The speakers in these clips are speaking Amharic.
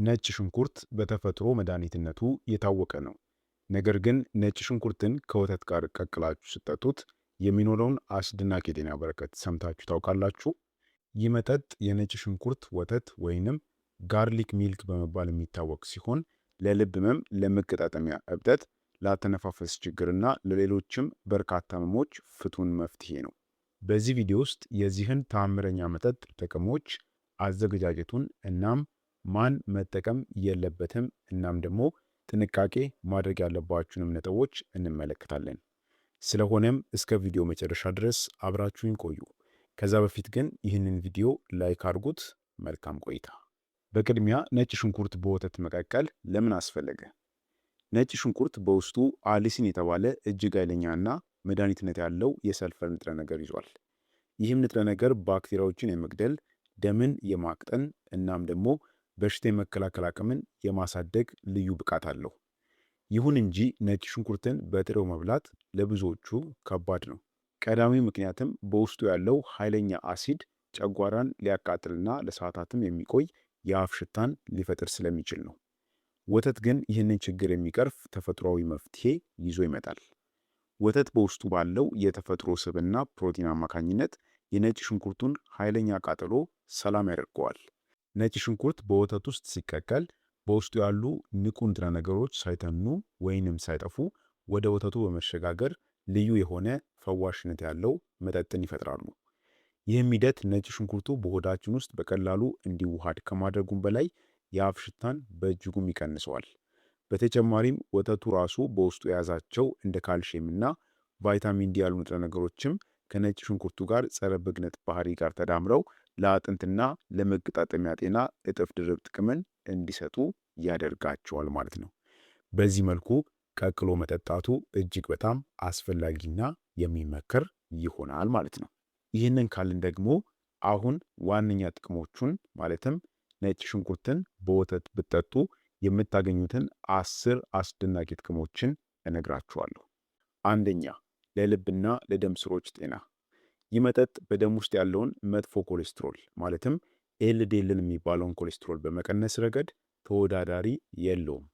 ነጭ ሽንኩርት በተፈጥሮ መድኃኒትነቱ የታወቀ ነው። ነገር ግን ነጭ ሽንኩርትን ከወተት ጋር ቀቅላችሁ ስትጠጡት የሚኖረውን አስደናቂ የጤና በረከት ሰምታችሁ ታውቃላችሁ? ይህ መጠጥ የነጭ ሽንኩርት ወተት ወይንም ጋርሊክ ሚልክ በመባል የሚታወቅ ሲሆን ለልብ ህመም፣ ለመገጣጠሚያ እብጠት፣ ለአተነፋፈስ ችግርና ለሌሎችም በርካታ ህመሞች ፍቱን መፍትሄ ነው። በዚህ ቪዲዮ ውስጥ የዚህን ተአምረኛ መጠጥ ጥቅሞች፣ አዘገጃጀቱን እናም ማን መጠቀም የለበትም እናም ደግሞ ጥንቃቄ ማድረግ ያለባችሁንም ነጥቦች እንመለከታለን። ስለሆነም እስከ ቪዲዮ መጨረሻ ድረስ አብራችሁን ቆዩ። ከዛ በፊት ግን ይህንን ቪዲዮ ላይክ አድርጉት። መልካም ቆይታ። በቅድሚያ ነጭ ሽንኩርት በወተት መቀቀል ለምን አስፈለገ? ነጭ ሽንኩርት በውስጡ አሊሲን የተባለ እጅግ ኃይለኛና መድኃኒትነት ያለው የሰልፈር ንጥረ ነገር ይዟል። ይህም ንጥረ ነገር ባክቴሪያዎችን የመግደል፣ ደምን የማቅጠን እናም ደግሞ በሽታ የመከላከል አቅምን የማሳደግ ልዩ ብቃት አለው። ይሁን እንጂ ነጭ ሽንኩርትን በጥሬው መብላት ለብዙዎቹ ከባድ ነው። ቀዳሚው ምክንያትም በውስጡ ያለው ኃይለኛ አሲድ ጨጓራን ሊያቃጥልና ለሰዓታትም የሚቆይ የአፍ ሽታን ሊፈጥር ስለሚችል ነው። ወተት ግን ይህንን ችግር የሚቀርፍ ተፈጥሯዊ መፍትሄ ይዞ ይመጣል። ወተት በውስጡ ባለው የተፈጥሮ ስብና ፕሮቲን አማካኝነት የነጭ ሽንኩርቱን ኃይለኛ ቃጠሎ ሰላም ያደርገዋል። ነጭ ሽንኩርት በወተት ውስጥ ሲቀቀል በውስጡ ያሉ ንቁ ንጥረ ነገሮች ሳይተኑ ወይንም ሳይጠፉ ወደ ወተቱ በመሸጋገር ልዩ የሆነ ፈዋሽነት ያለው መጠጥን ይፈጥራሉ። ይህም ሂደት ነጭ ሽንኩርቱ በሆዳችን ውስጥ በቀላሉ እንዲዋሃድ ከማድረጉም በላይ የአፍ ሽታን በእጅጉም ይቀንሰዋል። በተጨማሪም ወተቱ ራሱ በውስጡ የያዛቸው እንደ ካልሽየም እና ቫይታሚን ዲ ያሉ ንጥረ ነገሮችም ከነጭ ሽንኩርቱ ጋር ጸረ ብግነት ባህሪ ጋር ተዳምረው ለአጥንትና ለመገጣጠሚያ ጤና እጥፍ ድርብ ጥቅምን እንዲሰጡ ያደርጋቸዋል ማለት ነው። በዚህ መልኩ ቀቅሎ መጠጣቱ እጅግ በጣም አስፈላጊና የሚመከር ይሆናል ማለት ነው። ይህንን ካልን ደግሞ አሁን ዋነኛ ጥቅሞቹን ማለትም ነጭ ሽንኩርትን በወተት ብትጠጡ የምታገኙትን 10 አስደናቂ ጥቅሞችን እነግራችኋለሁ። አንደኛ፣ ለልብና ለደም ስሮች ጤና። ይህ መጠጥ በደም ውስጥ ያለውን መጥፎ ኮሌስትሮል ማለትም ኤልዲኤልን የሚባለውን ኮሌስትሮል በመቀነስ ረገድ ተወዳዳሪ የለውም።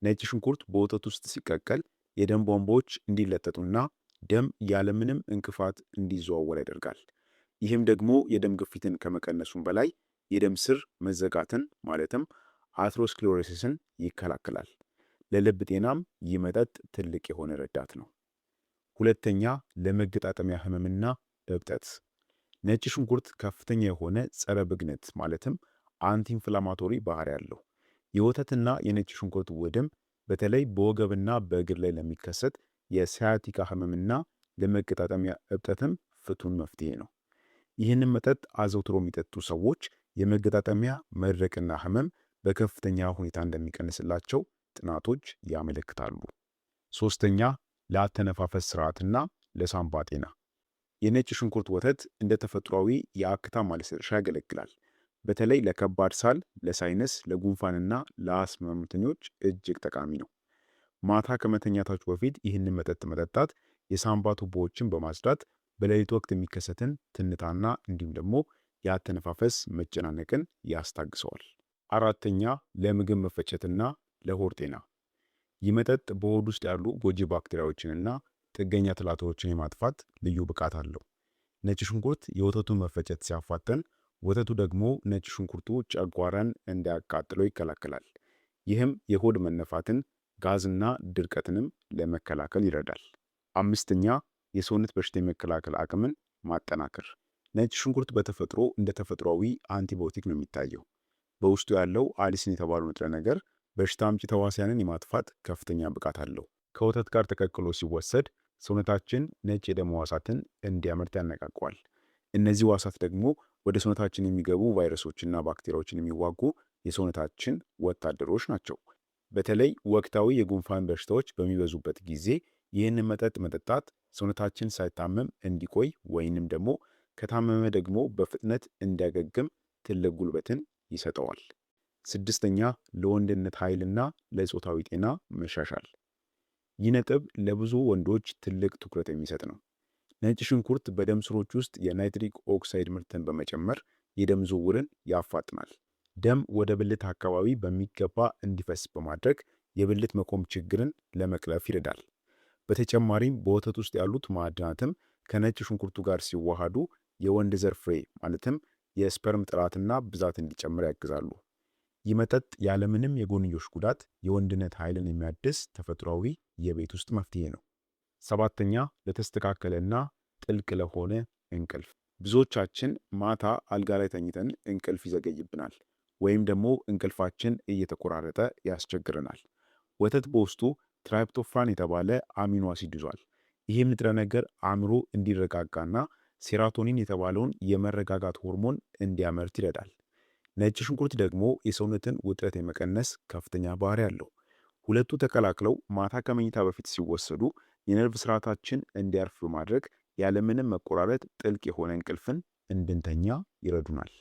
ነጭ ሽንኩርት በወተት ውስጥ ሲቀቀል የደም ቧንቧዎች እንዲለጠጡና ደም ያለምንም እንቅፋት እንዲዘዋወር ያደርጋል። ይህም ደግሞ የደም ግፊትን ከመቀነሱም በላይ የደም ስር መዘጋትን ማለትም አትሮስክሌሮሲስን ይከላከላል። ለልብ ጤናም ይህ መጠጥ ትልቅ የሆነ ረዳት ነው። ሁለተኛ፣ ለመገጣጠሚያ ህመምና እብጠት። ነጭ ሽንኩርት ከፍተኛ የሆነ ጸረ ብግነት ማለትም አንቲ ኢንፍላማቶሪ ባህሪ ያለው። የወተትና የነጭ ሽንኩርት ውህድም በተለይ በወገብና በእግር ላይ ለሚከሰት የሳያቲካ ህመምና ለመገጣጠሚያ እብጠትም ፍቱን መፍትሄ ነው። ይህንን መጠጥ አዘውትሮ የሚጠጡ ሰዎች የመገጣጠሚያ መድረቅና ህመም በከፍተኛ ሁኔታ እንደሚቀንስላቸው ጥናቶች ያመለክታሉ። ሶስተኛ፣ ለአተነፋፈስ ስርዓትና ለሳምባ ጤና። የነጭ ሽንኩርት ወተት እንደ ተፈጥሯዊ የአክታ ማለስለሻ ያገለግላል። በተለይ ለከባድ ሳል፣ ለሳይነስ፣ ለጉንፋንና ለአስም ህመምተኞች እጅግ ጠቃሚ ነው። ማታ ከመተኛታችሁ በፊት ይህንን መጠጥ መጠጣት የሳምባ ቱቦዎችን በማጽዳት በሌሊት ወቅት የሚከሰትን ትንታና እንዲሁም ደግሞ የአተነፋፈስ መጨናነቅን ያስታግሰዋል። አራተኛ፣ ለምግብ መፈጨትና ለሆድ ጤና። ይህ መጠጥ በሆድ ውስጥ ያሉ ጎጂ ባክቴሪያዎችንና ጥገኛ ትላትሎችን የማጥፋት ልዩ ብቃት አለው። ነጭ ሽንኩርት የወተቱን መፈጨት ሲያፋጠን፣ ወተቱ ደግሞ ነጭ ሽንኩርቱ ጨጓራን እንዳያቃጥለው ይከላከላል። ይህም የሆድ መነፋትን፣ ጋዝና ድርቀትንም ለመከላከል ይረዳል። አምስተኛ፣ የሰውነት በሽታ የመከላከል አቅምን ማጠናከር። ነጭ ሽንኩርት በተፈጥሮ እንደ ተፈጥሯዊ አንቲባዮቲክ ነው የሚታየው። በውስጡ ያለው አሊሲን የተባለው ንጥረ ነገር በሽታ አምጪ ተዋሲያንን የማጥፋት ከፍተኛ ብቃት አለው። ከወተት ጋር ተቀቅሎ ሲወሰድ ሰውነታችን ነጭ የደም ሕዋሳትን እንዲያመርት ያነቃቀዋል። እነዚህ ሕዋሳት ደግሞ ወደ ሰውነታችን የሚገቡ ቫይረሶችና ባክቴሪያዎችን የሚዋጉ የሰውነታችን ወታደሮች ናቸው። በተለይ ወቅታዊ የጉንፋን በሽታዎች በሚበዙበት ጊዜ ይህንን መጠጥ መጠጣት ሰውነታችን ሳይታመም እንዲቆይ ወይንም ደግሞ ከታመመ ደግሞ በፍጥነት እንዲያገግም ትልቅ ጉልበትን ይሰጠዋል። ስድስተኛ፣ ለወንድነት ኃይልና ለጾታዊ ጤና መሻሻል። ይህ ነጥብ ለብዙ ወንዶች ትልቅ ትኩረት የሚሰጥ ነው። ነጭ ሽንኩርት በደም ስሮች ውስጥ የናይትሪክ ኦክሳይድ ምርትን በመጨመር የደም ዝውውርን ያፋጥናል። ደም ወደ ብልት አካባቢ በሚገባ እንዲፈስ በማድረግ የብልት መቆም ችግርን ለመቅረፍ ይረዳል። በተጨማሪም በወተት ውስጥ ያሉት ማዕድናትም ከነጭ ሽንኩርቱ ጋር ሲዋሃዱ የወንድ ዘር ፍሬ ማለትም የስፐርም ጥራትና ብዛት እንዲጨምር ያግዛሉ። ይህ መጠጥ ያለምንም የጎንዮሽ ጉዳት የወንድነት ኃይልን የሚያድስ ተፈጥሯዊ የቤት ውስጥ መፍትሄ ነው። ሰባተኛ፣ ለተስተካከለና ጥልቅ ለሆነ እንቅልፍ። ብዙዎቻችን ማታ አልጋ ላይ ተኝተን እንቅልፍ ይዘገይብናል ወይም ደግሞ እንቅልፋችን እየተቆራረጠ ያስቸግረናል። ወተት በውስጡ ትራይፕቶፋን የተባለ አሚኖ አሲድ ይዟል። ይህም ንጥረ ነገር አእምሮ እንዲረጋጋና ሴራቶኒን የተባለውን የመረጋጋት ሆርሞን እንዲያመርት ይረዳል። ነጭ ሽንኩርት ደግሞ የሰውነትን ውጥረት የመቀነስ ከፍተኛ ባህሪ አለው። ሁለቱ ተቀላቅለው ማታ ከመኝታ በፊት ሲወሰዱ የነርቭ ስርዓታችን እንዲያርፍ በማድረግ ያለምንም መቆራረጥ ጥልቅ የሆነ እንቅልፍን እንድንተኛ ይረዱናል።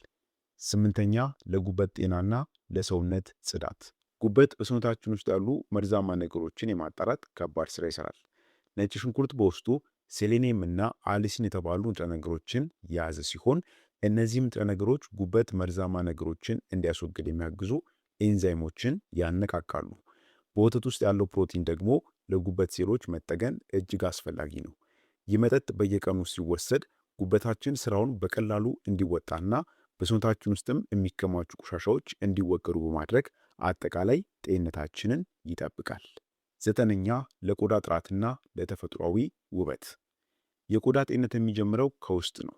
ስምንተኛ፣ ለጉበት ጤናና ለሰውነት ጽዳት። ጉበት በሰውነታችን ውስጥ ያሉ መርዛማ ነገሮችን የማጣራት ከባድ ስራ ይሰራል። ነጭ ሽንኩርት በውስጡ ሴሌኒየም እና አሊሲን የተባሉ ንጥረ ነገሮችን የያዘ ሲሆን እነዚህም ንጥረ ነገሮች ጉበት መርዛማ ነገሮችን እንዲያስወግድ የሚያግዙ ኤንዛይሞችን ያነቃቃሉ። በወተት ውስጥ ያለው ፕሮቲን ደግሞ ለጉበት ሴሎች መጠገን እጅግ አስፈላጊ ነው። ይህ መጠጥ በየቀኑ ሲወሰድ ጉበታችን ስራውን በቀላሉ እንዲወጣና በሰውነታችን ውስጥም የሚከማቹ ቆሻሻዎች እንዲወገዱ በማድረግ አጠቃላይ ጤንነታችንን ይጠብቃል። ዘጠነኛ፣ ለቆዳ ጥራትና ለተፈጥሯዊ ውበት። የቆዳ ጤንነት የሚጀምረው ከውስጥ ነው።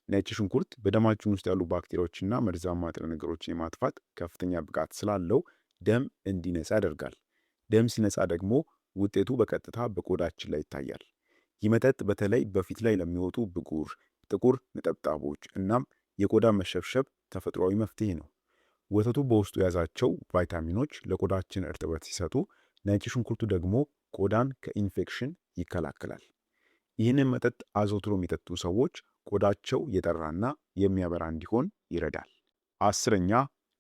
ነጭ ሽንኩርት በደማችን ውስጥ ያሉ ባክቴሪያዎችና መርዛማ ንጥረ ነገሮችን የማጥፋት ከፍተኛ ብቃት ስላለው ደም እንዲነጻ ያደርጋል። ደም ሲነጻ ደግሞ ውጤቱ በቀጥታ በቆዳችን ላይ ይታያል። ይህ መጠጥ በተለይ በፊት ላይ ለሚወጡ ብጉር፣ ጥቁር ነጠብጣቦች እናም የቆዳ መሸብሸብ ተፈጥሯዊ መፍትሄ ነው። ወተቱ በውስጡ የያዛቸው ቫይታሚኖች ለቆዳችን እርጥበት ሲሰጡ፣ ነጭ ሽንኩርቱ ደግሞ ቆዳን ከኢንፌክሽን ይከላከላል። ይህንን መጠጥ አዘውትሮ የሚጠጡ ሰዎች ቆዳቸው የጠራና የሚያበራ እንዲሆን ይረዳል። አስረኛ፣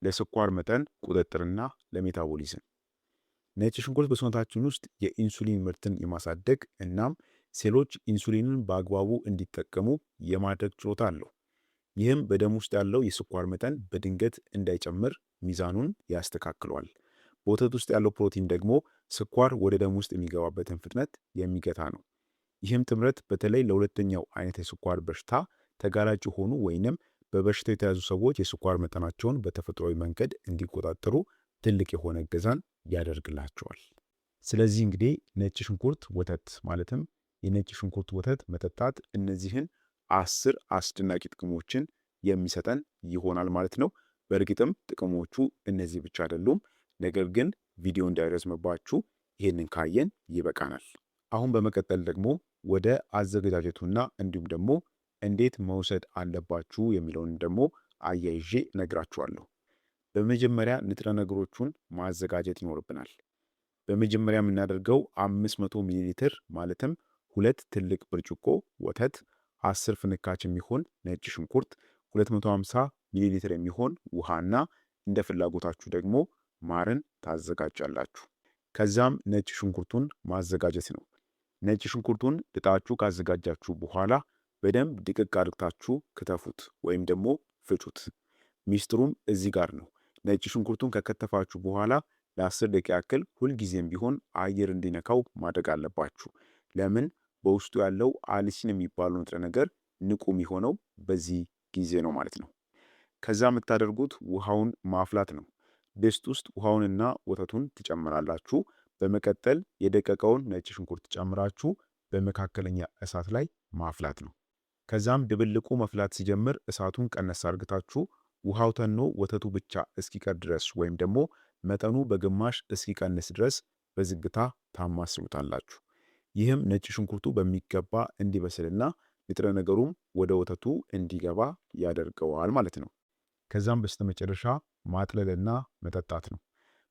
ለስኳር መጠን ቁጥጥርና ለሜታቦሊዝም። ነጭ ሽንኩርት በሰውነታችን ውስጥ የኢንሱሊን ምርትን የማሳደግ እናም ሴሎች ኢንሱሊንን በአግባቡ እንዲጠቀሙ የማድረግ ችሎታ አለው። ይህም በደም ውስጥ ያለው የስኳር መጠን በድንገት እንዳይጨምር ሚዛኑን ያስተካክለዋል። በወተት ውስጥ ያለው ፕሮቲን ደግሞ ስኳር ወደ ደም ውስጥ የሚገባበትን ፍጥነት የሚገታ ነው። ይህም ጥምረት በተለይ ለሁለተኛው አይነት የስኳር በሽታ ተጋላጭ የሆኑ ወይንም በበሽታው የተያዙ ሰዎች የስኳር መጠናቸውን በተፈጥሯዊ መንገድ እንዲቆጣጠሩ ትልቅ የሆነ እገዛን ያደርግላቸዋል። ስለዚህ እንግዲህ ነጭ ሽንኩርት ወተት ማለትም የነጭ ሽንኩርት ወተት መጠጣት እነዚህን 10 አስደናቂ ጥቅሞችን የሚሰጠን ይሆናል ማለት ነው። በእርግጥም ጥቅሞቹ እነዚህ ብቻ አይደሉም። ነገር ግን ቪዲዮ እንዳይረዝምባችሁ ይህንን ካየን ይበቃናል። አሁን በመቀጠል ደግሞ ወደ አዘገጃጀቱና እንዲሁም ደግሞ እንዴት መውሰድ አለባችሁ የሚለውን ደግሞ አያይዤ እነግራችኋለሁ። በመጀመሪያ ንጥረ ነገሮቹን ማዘጋጀት ይኖርብናል። በመጀመሪያ የምናደርገው 500 ሚሊ ሊትር ማለትም 2 ትልቅ ብርጭቆ ወተት፣ 10 ፍንካች የሚሆን ነጭ ሽንኩርት፣ 250 ሚሊ ሊትር የሚሆን ውሃና እንደ ፍላጎታችሁ ደግሞ ማርን ታዘጋጃላችሁ። ከዛም ነጭ ሽንኩርቱን ማዘጋጀት ነው። ነጭ ሽንኩርቱን ልጣችሁ ካዘጋጃችሁ በኋላ በደንብ ድቅቅ አድርጋችሁ ክትፉት ወይም ደግሞ ፍጩት። ሚስጥሩም እዚህ ጋር ነው። ነጭ ሽንኩርቱን ከከተፋችሁ በኋላ ለ10 ደቂቃ ያክል ሁልጊዜም ቢሆን አየር እንዲነካው ማድረግ አለባችሁ። ለምን? በውስጡ ያለው አሊሲን የሚባለው ንጥረ ነገር ንቁ የሚሆነው በዚህ ጊዜ ነው ማለት ነው። ከዛ የምታደርጉት ውሃውን ማፍላት ነው። ድስት ውስጥ ውሃውንና ወተቱን ትጨምራላችሁ። በመቀጠል የደቀቀውን ነጭ ሽንኩርት ጨምራችሁ በመካከለኛ እሳት ላይ ማፍላት ነው። ከዛም ድብልቁ መፍላት ሲጀምር እሳቱን ቀነስ አድርጋችሁ ውሃው ተኖ ወተቱ ብቻ እስኪቀር ድረስ ወይም ደግሞ መጠኑ በግማሽ እስኪቀንስ ድረስ በዝግታ ታማስሉታላችሁ። ይህም ነጭ ሽንኩርቱ በሚገባ እንዲበስልና ንጥረ ነገሩም ወደ ወተቱ እንዲገባ ያደርገዋል ማለት ነው። ከዛም በስተመጨረሻ ማጥለልና መጠጣት ነው።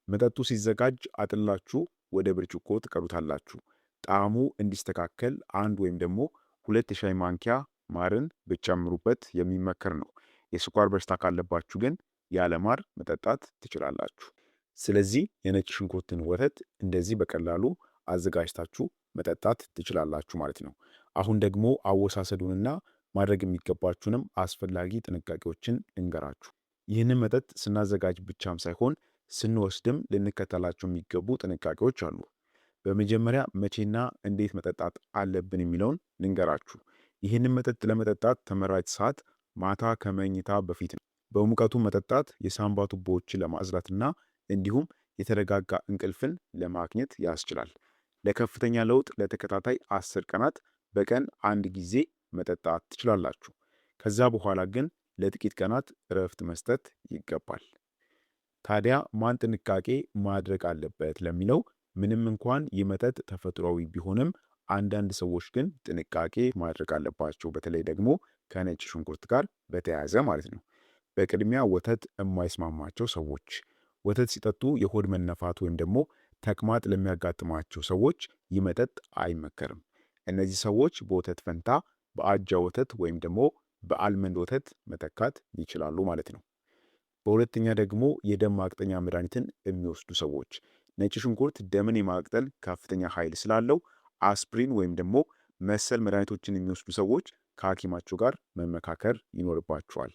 መጠጡ ሲዘጋጅ አጥላችሁ ወደ ብርጭቆ ትቀዱታላችሁ። ጣዕሙ እንዲስተካከል 1 ወይም ደግሞ 2 የሻይ ማንኪያ ማርን ብትጨምሩበት የሚመከር ነው። የስኳር በሽታ ካለባችሁ ግን ያለ ማር መጠጣት ትችላላችሁ። ስለዚህ የነጭ ሽንኩርትን ወተት እንደዚህ በቀላሉ አዘጋጅታችሁ መጠጣት ትችላላችሁ ማለት ነው። አሁን ደግሞ አወሳሰዱንና ማድረግ የሚገባችሁንም አስፈላጊ ጥንቃቄዎችን እንገራችሁ። ይህንን መጠጥ ስናዘጋጅ ብቻም ሳይሆን ስንወስድም ልንከተላቸው የሚገቡ ጥንቃቄዎች አሉ። በመጀመሪያ መቼና እንዴት መጠጣት አለብን የሚለውን ልንገራችሁ። ይህንን መጠጥ ለመጠጣት ተመራጭ ሰዓት ማታ ከመኝታ በፊት ነው። በሙቀቱ መጠጣት የሳንባ ቱቦዎችን ለማጽዳትና እንዲሁም የተረጋጋ እንቅልፍን ለማግኘት ያስችላል። ለከፍተኛ ለውጥ ለተከታታይ 10 ቀናት በቀን አንድ ጊዜ መጠጣት ትችላላችሁ። ከዛ በኋላ ግን ለጥቂት ቀናት እረፍት መስጠት ይገባል። ታዲያ ማን ጥንቃቄ ማድረግ አለበት ለሚለው፣ ምንም እንኳን ይህ መጠጥ ተፈጥሯዊ ቢሆንም አንዳንድ ሰዎች ግን ጥንቃቄ ማድረግ አለባቸው። በተለይ ደግሞ ከነጭ ሽንኩርት ጋር በተያያዘ ማለት ነው። በቅድሚያ ወተት የማይስማማቸው ሰዎች፣ ወተት ሲጠጡ የሆድ መነፋት ወይም ደግሞ ተቅማጥ ለሚያጋጥማቸው ሰዎች ይህ መጠጥ አይመከርም። እነዚህ ሰዎች በወተት ፈንታ በአጃ ወተት ወይም ደግሞ በአልመንድ ወተት መተካት ይችላሉ ማለት ነው። በሁለተኛ ደግሞ የደም ማቅጠኛ መድኃኒትን የሚወስዱ ሰዎች፣ ነጭ ሽንኩርት ደምን የማቅጠል ከፍተኛ ኃይል ስላለው አስፕሪን ወይም ደግሞ መሰል መድኃኒቶችን የሚወስዱ ሰዎች ከሐኪማቸው ጋር መመካከር ይኖርባቸዋል።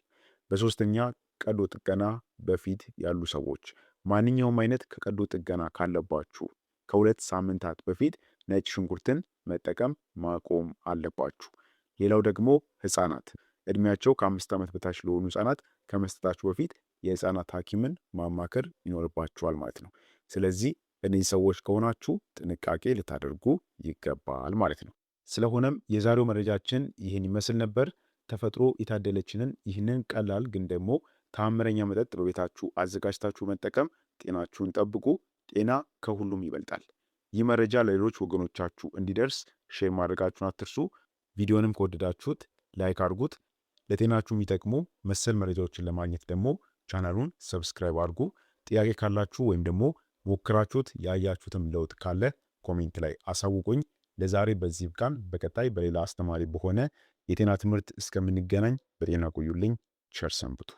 በሶስተኛ ቀዶ ጥገና በፊት ያሉ ሰዎች፣ ማንኛውም አይነት ከቀዶ ጥገና ካለባችሁ ከ2 ሳምንታት በፊት ነጭ ሽንኩርትን መጠቀም ማቆም አለባችሁ። ሌላው ደግሞ ህፃናት፣ እድሜያቸው ከ5 ዓመት በታች ለሆኑ ህፃናት ከመስጠታችሁ በፊት የህፃናት ሐኪምን ማማከር ይኖርባችኋል ማለት ነው። ስለዚህ እነዚህ ሰዎች ከሆናችሁ ጥንቃቄ ልታደርጉ ይገባል ማለት ነው። ስለሆነም የዛሬው መረጃችን ይህን ይመስል ነበር። ተፈጥሮ የታደለችንን ይህንን ቀላል ግን ደግሞ ተአምረኛ መጠጥ በቤታችሁ አዘጋጅታችሁ መጠቀም ጤናችሁን ጠብቁ። ጤና ከሁሉም ይበልጣል። ይህ መረጃ ለሌሎች ወገኖቻችሁ እንዲደርስ ሼር ማድረጋችሁን አትርሱ። ቪዲዮንም ከወደዳችሁት ላይክ አድርጉት። ለጤናችሁ የሚጠቅሙ መሰል መረጃዎችን ለማግኘት ደግሞ ቻናሉን ሰብስክራይብ አድርጉ። ጥያቄ ካላችሁ ወይም ደግሞ ሞክራችሁት ያያችሁትም ለውጥ ካለ ኮሜንት ላይ አሳውቁኝ። ለዛሬ በዚህ ብቃን። በቀጣይ በሌላ አስተማሪ በሆነ የጤና ትምህርት እስከምንገናኝ በጤና ቆዩልኝ። ቸር ሰንብቱ።